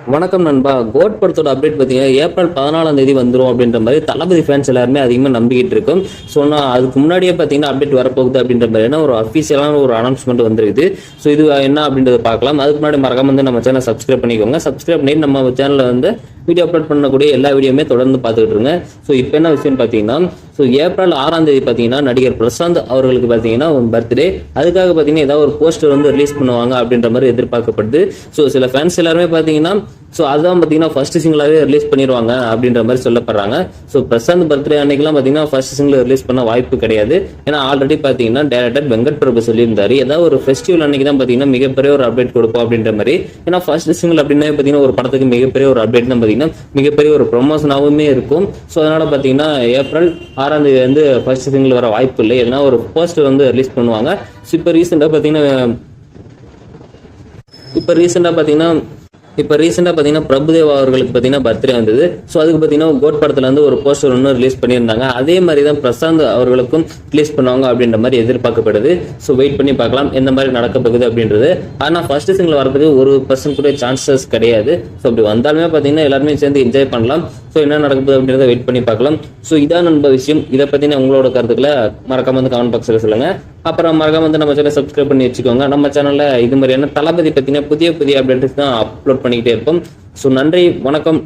வணக்கம் நண்பா. கோட் படத்தோட அப்டேட் பார்த்தீங்கன்னா ஏப்ரல் 14ஆம் தேதி வந்துடும் அப்படின்ற மாதிரி தளபதி ஃபேன்ஸ் எல்லாருமே அதிகமாக நம்பிக்கிட்டு இருக்கும். ஸோ நான் அதுக்கு முன்னாடியே பார்த்தீங்கன்னா அப்டேட் வரப்போகுது அப்படின்ற மாதிரி ஒரு அஃபீஷியலான ஒரு அனௌன்ஸ்மெண்ட் வந்துருக்குது. ஸோ இது என்ன அப்படின்றத பார்க்கலாம். அதுக்கு முன்னாடி மறக்காம வந்து நம்ம சேனல் சப்ஸ்கிரைப் பண்ணிக்கோங்க. சப்ஸ்கிரைப் பண்ணி நம்ம சேனலில் வந்து வீடியோ அப்லோட் பண்ணக்கூடிய எல்லா வீடியோமே தொடர்ந்து பார்த்துக்கிட்டு இருங்க. ஸோ இப்போ என்ன விஷயம் பார்த்தீங்கன்னா, ஸோ ஏப்ரல் 6ஆம் தேதி பார்த்தீங்கன்னா நடிகர் பிரசாந்த் அவர்களுக்கு பார்த்தீங்கன்னா பர்த்டே. அதுக்காக பார்த்தீங்கன்னா ஏதாவது ஒரு போஸ்டர் வந்து ரிலீஸ் பண்ணுவாங்க அப்படின்ற மாதிரி எதிர்பார்க்கப்படுது. ஸோ சில ஃபேன்ஸ் எல்லாருமே பார்த்தீங்கன்னா ஸோ அதுதான் பார்த்தீங்கன்னா ஃபர்ஸ்ட் சிங்கிளாகவே ரிலீஸ் பண்ணிடுவாங்க அப்படின்ற மாதிரி சொல்லப்படுறாங்க. ஸோ பிரசாந்த் பர்த்டே அன்னைக்கெல்லாம் பார்த்தீங்கன்னா ஃபர்ஸ்ட் சிங்கிள் ரிலீஸ் பண்ண வாய்ப்பு கிடையாது. ஏன்னா ஆல்ரெடி பார்த்தீங்கன்னா டேரக்டர் வெங்கட் பிரபு சொல்லியிருந்தாரு, ஏதாவது ஒரு ஃபெஸ்டிவல் அன்னைக்கு தான் பார்த்தீங்கன்னா மிகப்பெரிய ஒரு அப்டேட் கொடுப்போம் அப்படின்ற மாதிரி. ஏன்னா ஃபர்ஸ்ட் சிங்கிள் அப்படின்னா பார்த்தீங்கன்னா ஒரு படத்துக்கு மிகப்பெரிய ஒரு அப்டேட் தான் பார்த்தீங்கன்னா மிகப்பெரிய ஒரு ப்ரொமோஷனாகவுமே இருக்கும். ஸோ அதனால பார்த்தீங்கன்னா ஏப்ரல் 6ஆம் தேதி வந்து ஃபர்ஸ்ட் சிங்கிள் வர வாய்ப்பு இல்லை. எதனா ஒரு போஸ்டர் வந்து ரிலீஸ் பண்ணுவாங்க. ஸோ இப்போ ரீசெண்டாக பார்த்தீங்கன்னா பிரபுதேவ் அவர்களுக்கு பார்த்தீங்கன்னா பர்த்டே வந்தது. ஸோ அதுக்கு பார்த்தீங்கன்னா கோட் படத்துல இருந்து ஒரு போஸ்டர் ஒன்று ரிலீஸ் பண்ணியிருந்தாங்க. அதே மாதிரி தான் பிரசாந்த் அவர்களுக்கும் ரிலீஸ் பண்ணுவாங்க அப்படின்ற மாதிரி எதிர்பார்க்கப்படுது. ஸோ வெயிட் பண்ணி பார்க்கலாம் எந்த மாதிரி நடக்க போகுது அப்படின்றது. ஆனால் ஃபர்ஸ்ட் சிங்கிள் வரதுக்கு 1% கூட சான்சஸ் கிடையாது. ஸோ அப்படி வந்தாலுமே பார்த்தீங்கன்னா எல்லாருமே சேர்ந்து என்ஜாய் பண்ணலாம். ஸோ என்ன நடக்குது அப்படின்றத வெயிட் பண்ணி பார்க்கலாம். ஸோ இதான் நண்ப விஷயம். இதை பற்றின உங்களோட கருத்துக்களை மறக்காம வந்து கமெண்ட் பாக்ஸில் சொல்லுங்க. அப்புறம் மறக்காம வந்து நம்ம சேனலை சப்ஸ்கிரைப் பண்ணி வச்சுக்கோங்க. நம்ம சேனல்ல இது மாதிரியான தளபதி பற்றின புதிய அப்டேட்ஸ் தான் அப்லோட் பண்ணிக்கிட்டே இருப்போம். ஸோ நன்றி, வணக்கம்.